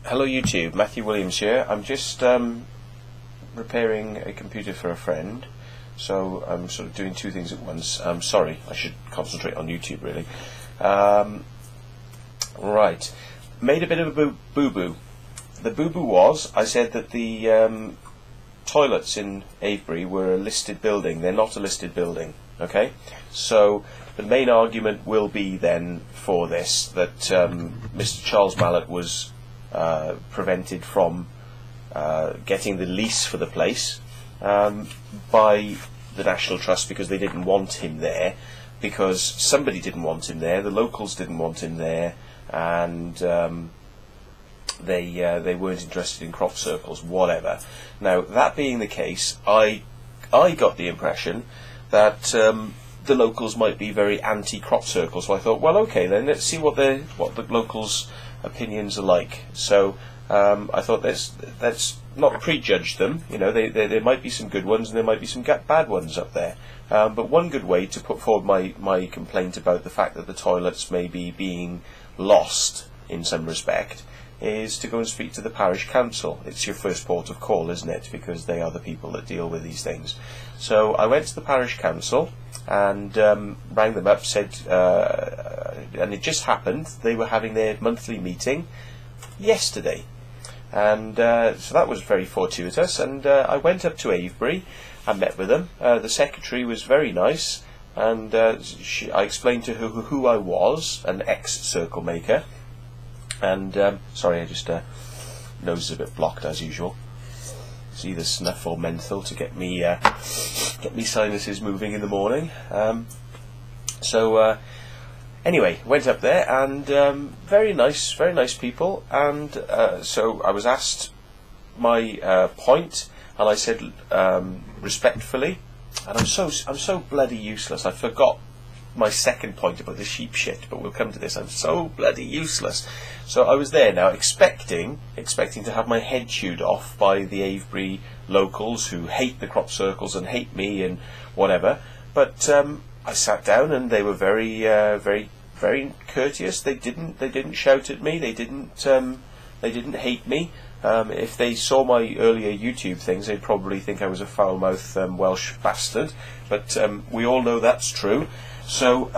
Hello YouTube, Matthew Williams here. I'm just repairing a computer for a friend, so I'm sort of doing two things at once. I'm sorry, I should concentrate on YouTube really. Right, made a bit of a boo-boo. The boo-boo was, I said that the toilets in Avebury were a listed building. They're not a listed building, okay? So the main argument will be then for this, that Mr. Charles Mallet was prevented from getting the lease for the place by the National Trust because they didn't want him there, because somebody didn't want him there, the locals didn't want him there, and they weren't interested in crop circles, whatever. Now, that being the case, I got the impression that the locals might be very anti-crop circle, so I thought, well, okay, then let's see what the locals' opinions are like. So I thought let's not prejudge them. You know, there might be some good ones and there might be some bad ones up there. But one good way to put forward my complaint about the fact that the toilets may be being lost in some respect is to go and speak to the parish council. It's your first port of call, isn't it? Because they are the people that deal with these things. So I went to the parish council and rang them up, said, and it just happened they were having their monthly meeting yesterday, and so that was very fortuitous. And I went up to Avebury and met with them. The secretary was very nice, and I explained to her who I was, an ex-cirlemaker. And sorry, I just nose is a bit blocked as usual. It's either snuff or menthol to get me sinuses moving in the morning. So anyway, went up there, and very nice people. And so I was asked my point, and I said respectfully, and I'm so bloody useless. I forgot my second point about the sheep shit, but we'll come to this. I'm so bloody useless. So I was there now, expecting to have my head chewed off by the Avebury locals who hate the crop circles and hate me and whatever. But I sat down, and they were very courteous. They didn't shout at me. They didn't hate me. If they saw my earlier YouTube things, they'd probably think I was a foul-mouthed Welsh bastard. But we all know that's true. So,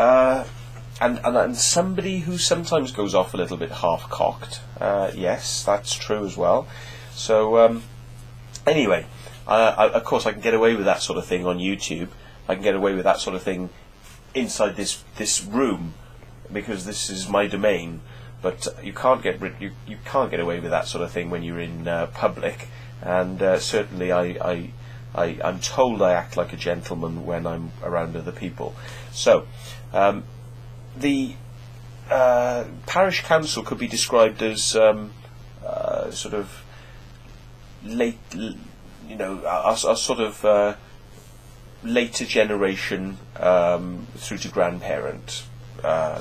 and somebody who sometimes goes off a little bit half-cocked, yes, that's true as well. So, anyway, of course I can get away with that sort of thing on YouTube. I can get away with that sort of thing inside this room, because this is my domain. But you can't get away with that sort of thing when you're in public. And certainly I'm told I act like a gentleman when I'm around other people. So, the parish council could be described as sort of late, you know, a sort of later generation through to grandparent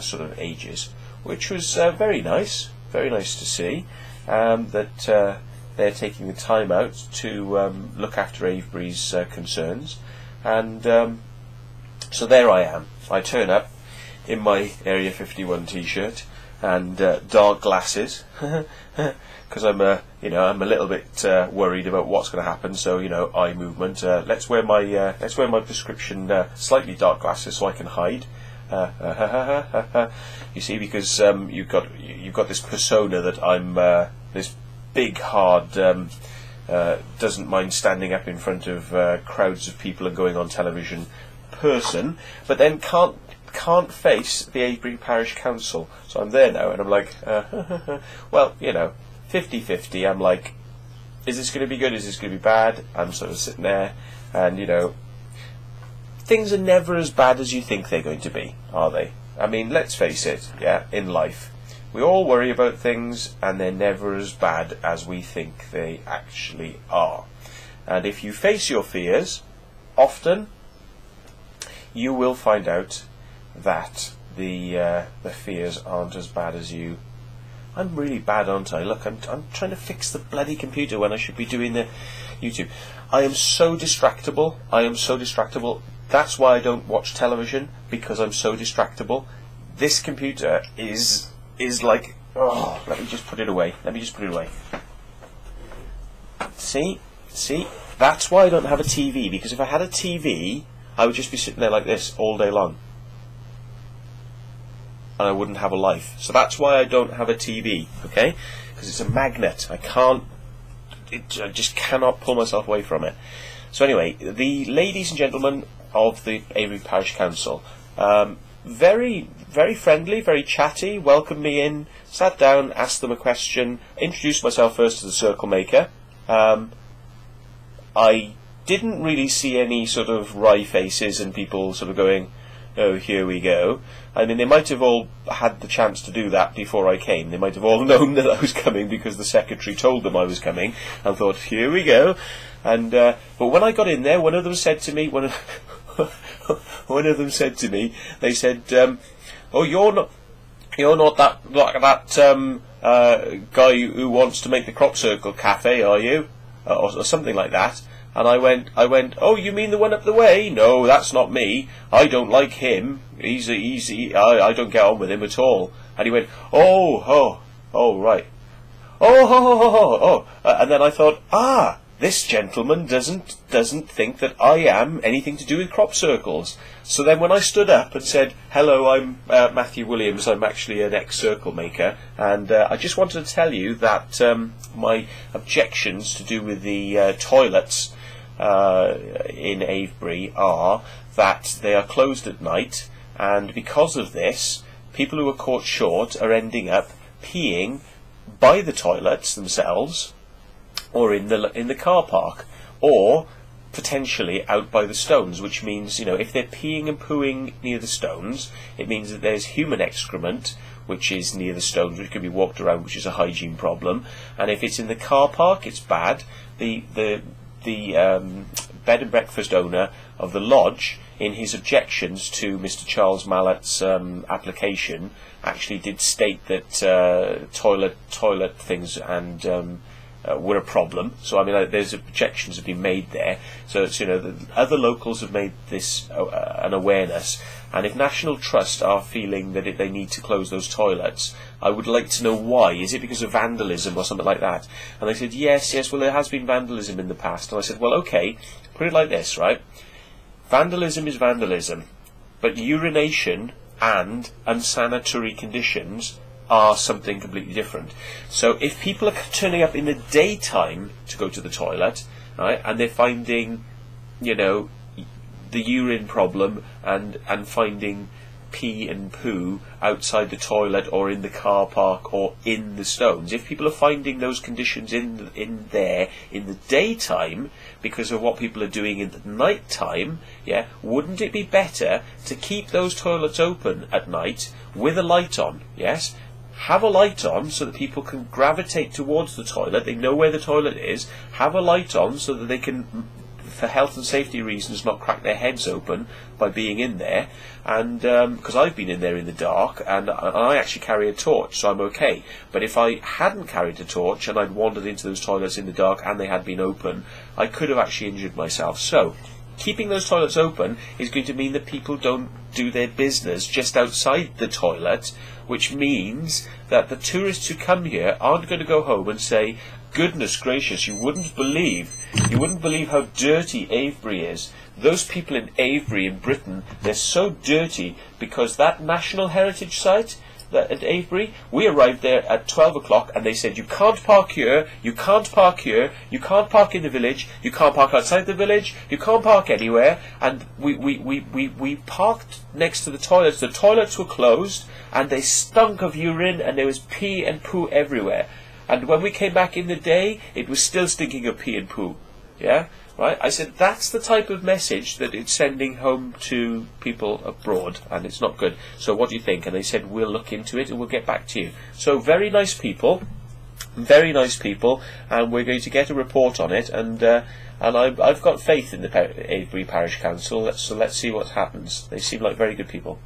sort of ages, which was very nice to see that they're taking the time out to look after Avebury's concerns. And so there I am. I turn up in my Area 51 t-shirt and dark glasses because I'm a little bit worried about what's going to happen. So, you know, eye movement. Let's wear my prescription slightly dark glasses so I can hide. You see, because you've got this persona that I'm this big, hard, doesn't mind standing up in front of crowds of people and going on television person, but then can't face the Avebury Parish Council. So I'm there now, and I'm like, well, you know, 50-50. I'm like, is this going to be good? Is this going to be bad? I'm sort of sitting there, and you know, things are never as bad as you think they're going to be, are they? I mean, let's face it, yeah, in life, we all worry about things, and they're never as bad as we think they actually are. And if you face your fears, often you will find out that the fears aren't as bad as you. I'm really bad, aren't I? Look, I'm trying to fix the bloody computer when I should be doing the YouTube. I am so distractible. That's why I don't watch television, because I'm so distractible. This computer is like Oh, let me just put it away. See? That's why I don't have a TV, because if I had a TV, I would just be sitting there like this all day long. And I wouldn't have a life. So that's why I don't have a TV, okay? Because it's a magnet. I just cannot pull myself away from it. So anyway, the ladies and gentlemen of the Avebury Parish Council, very, very friendly, very chatty, welcomed me in, sat down, asked them a question, introduced myself first as the circle maker. I didn't really see any sort of wry faces and people sort of going, oh, here we go. I mean, they might have all had the chance to do that before I came. They might have all known that I was coming because the secretary told them I was coming and thought, here we go. And but when I got in there, one of them said to me, they said, oh, you're not that guy who wants to make the crop circle cafe, are you? Or something like that. And I went, oh, you mean the one up the way? No, that's not me. I don't like him. I don't get on with him at all. And he went, oh, right. And then I thought, this gentleman doesn't think that I am anything to do with crop circles. So then when I stood up and said, hello, I'm Matthew Williams, I'm actually an ex-circle maker, and I just wanted to tell you that my objections to do with the toilets in Avebury are that they are closed at night, and because of this, people who are caught short are ending up peeing by the toilets themselves, or in the car park, or potentially out by the stones, which means, if they're peeing and pooing near the stones, it means that there's human excrement which is near the stones, which can be walked around, which is a hygiene problem. And if it's in the car park, it's bad. The bed and breakfast owner of the lodge, in his objections to Mr. Charles Mallett's application, actually did state that toilet things and were a problem. So I mean, there's objections have been made there. So it's, the other locals have made this an awareness. And if National Trust are feeling that they need to close those toilets, I would like to know why. Is it because of vandalism or something like that? And they said, yes, well, there has been vandalism in the past. And I said, well, okay, put it like this, right? Vandalism is vandalism, but urination and unsanitary conditions are something completely different. So if people are turning up in the daytime to go to the toilet, right, and they're finding, the urine problem and finding pee and poo outside the toilet or in the car park or in the stones, if people are finding those conditions in there in the daytime because of what people are doing in the night time, wouldn't it be better to keep those toilets open at night with a light on? Yes, have a light on so that people can gravitate towards the toilet. They know where the toilet is. Have a light on so that they can, for health and safety reasons, not crack their heads open by being in there. And because I've been in there in the dark, and I actually carry a torch, so I'm okay. But if I hadn't carried a torch and I'd wandered into those toilets in the dark and they had been open, I could have actually injured myself. So keeping those toilets open is going to mean that people don't do their business just outside the toilet, which means that the tourists who come here aren't going to go home and say, goodness gracious, you wouldn't believe how dirty Avebury is. Those people in Avebury in Britain, they're so dirty because that National Heritage Site at Avebury, we arrived there at 12 o'clock and they said, you can't park here, you can't park here, you can't park in the village, you can't park outside the village, you can't park anywhere. And we parked next to the toilets. The toilets were closed and they stunk of urine and there was pee and poo everywhere. And when we came back in the day, it was still stinking of pee and poo. Yeah? Right? I said, that's the type of message that it's sending home to people abroad, and it's not good. So what do you think? And they said, we'll look into it and we'll get back to you. So very nice people, and we're going to get a report on it, and I've got faith in the Avebury Parish Council, so let's see what happens. They seem like very good people.